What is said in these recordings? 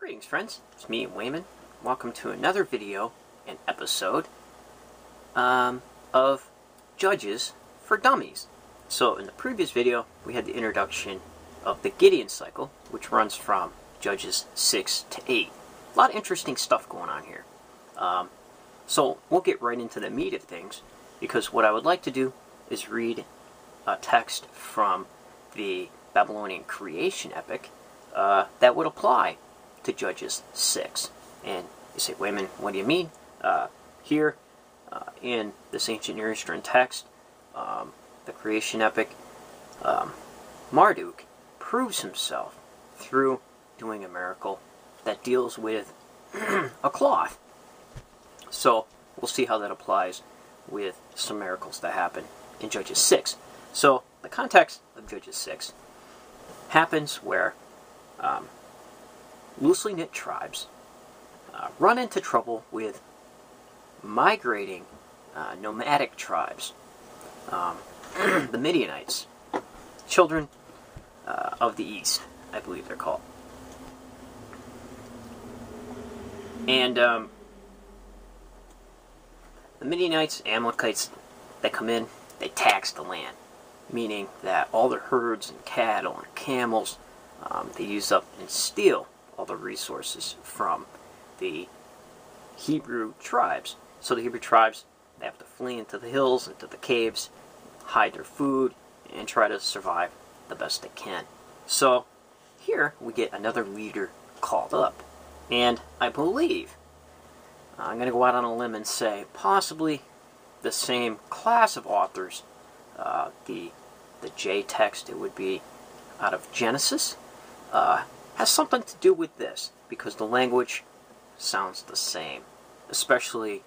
Greetings friends, it's me, Wayman. Welcome to another video and episode of Judges for Dummies. So in the previous video, we had the introduction of the Gideon cycle, which runs from Judges 6 to 8. A lot of interesting stuff going on here. So we'll get right into the meat of things, because what I would like to do is read a text from the Babylonian Creation Epic that would apply to Judges 6. And you say, wait a minute, what do you mean? Here in this ancient Near Eastern text, the Creation Epic, Marduk proves himself through doing a miracle that deals with a cloth. So we'll see how that applies with some miracles that happen in Judges 6. So the context of Judges 6 happens where loosely knit tribes run into trouble with migrating nomadic tribes, the Midianites, children of the East, I believe they're called. And the Midianites, Amalekites, they come in, they tax the land, meaning that all their herds and cattle and camels, they use up and steal all the resources from the Hebrew tribes. So the Hebrew tribes, they have to flee into the hills, into the caves, hide their food, and try to survive the best they can. So here we get another leader called up. And I believe, I'm going to go out on a limb and say, possibly the same class of authors, the J text, it would be out of Genesis, has something to do with this, because the language sounds the same, especially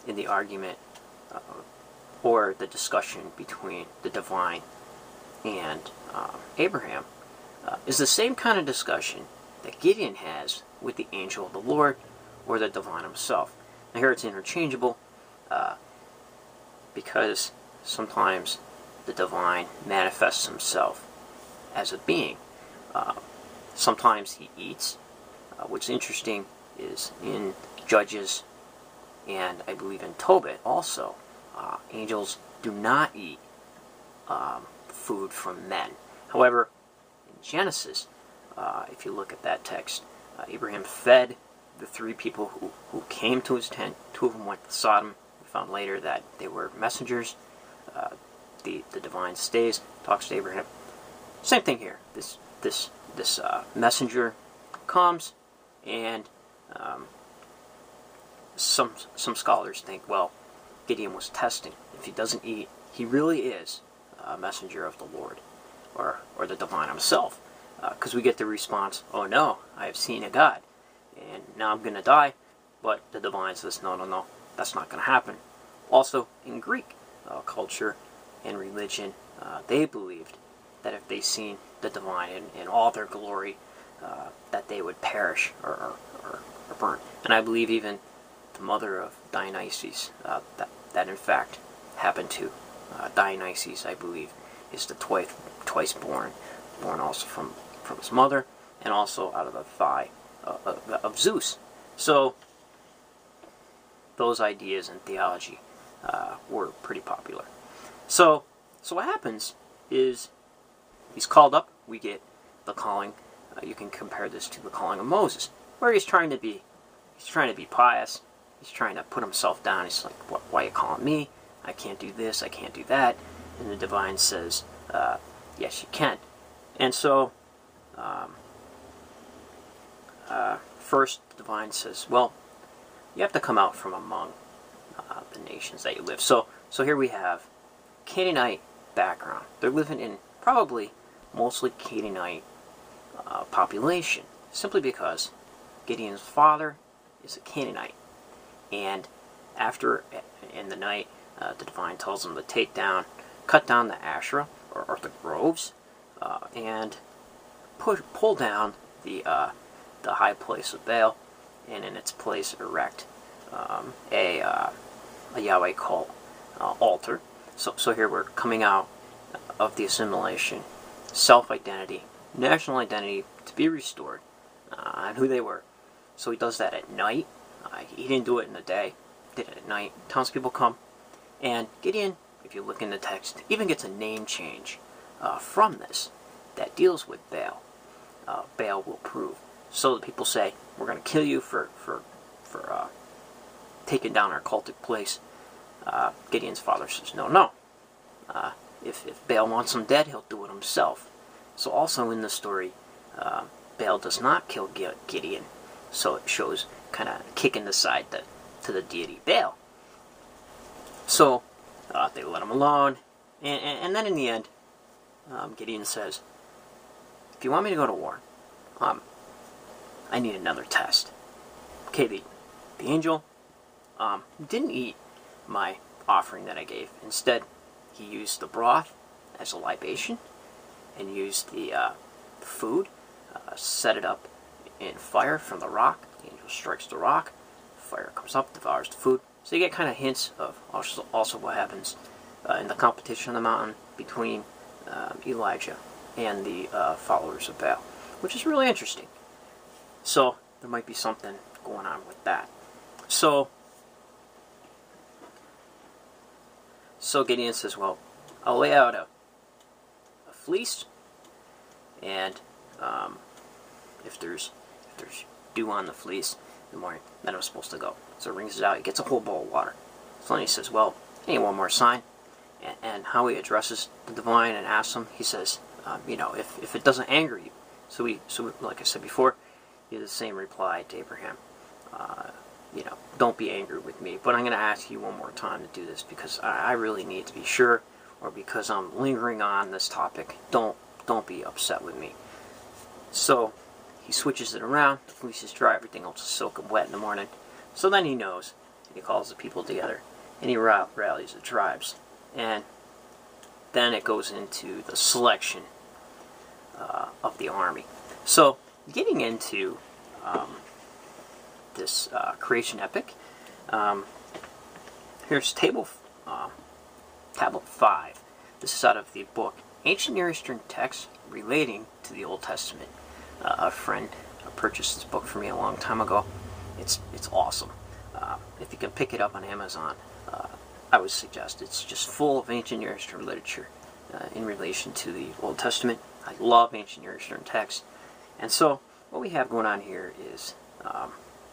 in the argument or the discussion between the divine and Abraham, is the same kind of discussion that Gideon has with the angel of the Lord or the divine himself. Now here it's interchangeable because sometimes the divine manifests himself as a being. Sometimes he eats. What's interesting is in Judges and I believe in Tobit also, angels do not eat food from men. However, in Genesis, if you look at that text, Abraham fed the three people who came to his tent. Two of them went to Sodom. We found later that they were messengers. The divine stays, talks to Abraham. Same thing here. This messenger comes, and some scholars think, well, Gideon was testing. If he doesn't eat, he really is a messenger of the Lord, or the divine himself. Because we get the response, oh no, I have seen a God, and now I'm going to die. But the divine says, no, that's not going to happen. Also, in Greek culture and religion, they believed that if they seen the divine in all their glory, that they would perish or burn. And I believe even the mother of Dionysus, that in fact happened to Dionysus, I believe, is the twice born also from his mother, and also out of the thigh of Zeus. So those ideas and theology were pretty popular. So what happens is he's called up. We get the calling. You can compare this to the calling of Moses, where he's trying to be pious. He's trying to put himself down. He's like, why are you calling me? I can't do this. I can't do that. And the divine says, yes, you can. And so first the divine says, well, you have to come out from among the nations that you live. So here we have Canaanite background. They're living in probably mostly Canaanite population, simply because Gideon's father is a Canaanite. And after, in the night, the divine tells them to cut down the Asherah, or the groves, and pull down the high place of Baal, and in its place erect a Yahweh cult altar. So here we're coming out of the assimilation, self-identity, national identity to be restored, on who they were. So he does that at night. He didn't do it in the day. He did it at night. Townspeople come. And Gideon, if you look in the text, even gets a name change from this that deals with Baal. Baal will prove. So the people say, we're going to kill you for taking down our cultic place. Gideon's father says, no. If Baal wants him dead, he'll do it himself. So also in the story, Baal does not kill Gideon. So it shows kind of kicking the side to the deity Baal. So they let him alone. And then in the end, Gideon says, if you want me to go to war, I need another test. Okay, the angel didn't eat my offering that I gave. Instead, he used the broth as a libation and used the food, set it up in fire from the rock. The angel strikes the rock, fire comes up, devours the food. So you get kind of hints of also what happens in the competition on the mountain between Elijah and the followers of Baal, which is really interesting. So there might be something going on with that. So Gideon says, well, I'll lay out a fleece, and if there's dew on the fleece in the morning, then I'm supposed to go. So he wrings it out. He gets a whole bowl of water. So then he says, well, I need one more sign. And how he addresses the divine and asks him, he says, if it doesn't anger you. So like I said before, he had the same reply to Abraham. Don't be angry with me, but I'm going to ask you one more time to do this because I really need to be sure, or because I'm lingering on this topic. Don't be upset with me. So he switches it around. The fleece is dry. Everything else is soaking wet in the morning. So then he knows. And he calls the people together, and he rallies the tribes. And then it goes into the selection of the army. So getting into this creation epic, here's tablet 5. This is out of the book Ancient Near Eastern Texts Relating to the Old Testament. A friend purchased this book for me a long time ago. It's awesome. If you can pick it up on Amazon, I would suggest. It's just full of ancient Near Eastern literature in relation to the Old Testament. I love ancient Near Eastern texts. And so what we have going on here is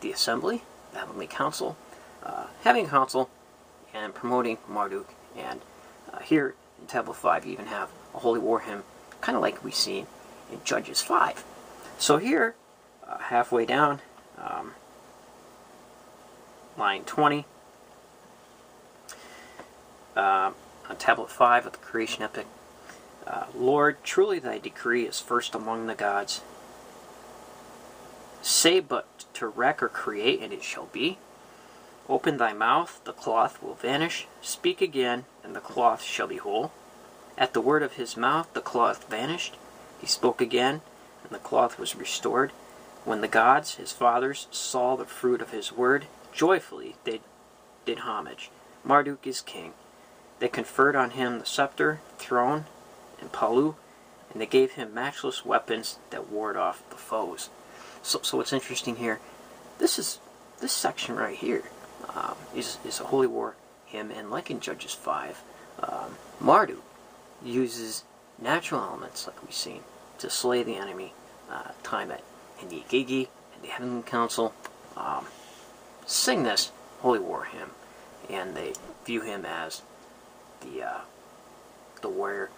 the assembly, the heavenly council, having a council and promoting Marduk. And here in Tablet 5 you even have a holy war hymn, kind of like we've seen in Judges 5. So here, halfway down, line 20, on Tablet 5 of the Creation Epic, Lord, truly thy decree is first among the gods. Say but to wreck or create, and it shall be. Open thy mouth, the cloth will vanish. Speak again, and the cloth shall be whole. At the word of his mouth the cloth vanished. He spoke again, and the cloth was restored. When the gods, his fathers, saw the fruit of his word, joyfully they did homage. Marduk is king. They conferred on him the scepter, throne, and palu, and they gave him matchless weapons that ward off the foes. So what's interesting here, this section right here is a holy war hymn, and like in Judges 5, Marduk uses natural elements, like we've seen, to slay the enemy. Tiamat and the Igigi and the Heavenly Council sing this holy war hymn, and they view him as the warrior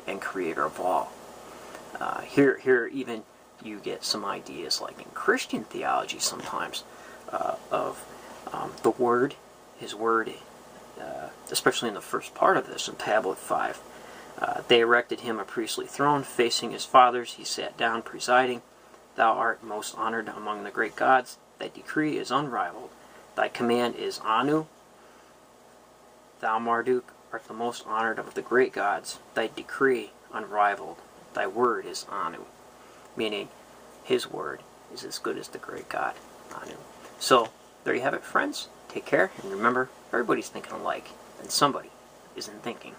and creator of all. Here even you get some ideas, like in Christian theology sometimes, of the Word, His Word, especially in the first part of this, in Tablet 5. They erected him a priestly throne, facing his fathers. He sat down, presiding. Thou art most honored among the great gods. Thy decree is unrivaled. Thy command is Anu. Thou, Marduk, art the most honored of the great gods. Thy decree unrivaled. Thy word is Anu. Meaning, his word is as good as the great God, Anu. So, there you have it, friends. Take care, and remember, everybody's thinking alike, and somebody isn't thinking.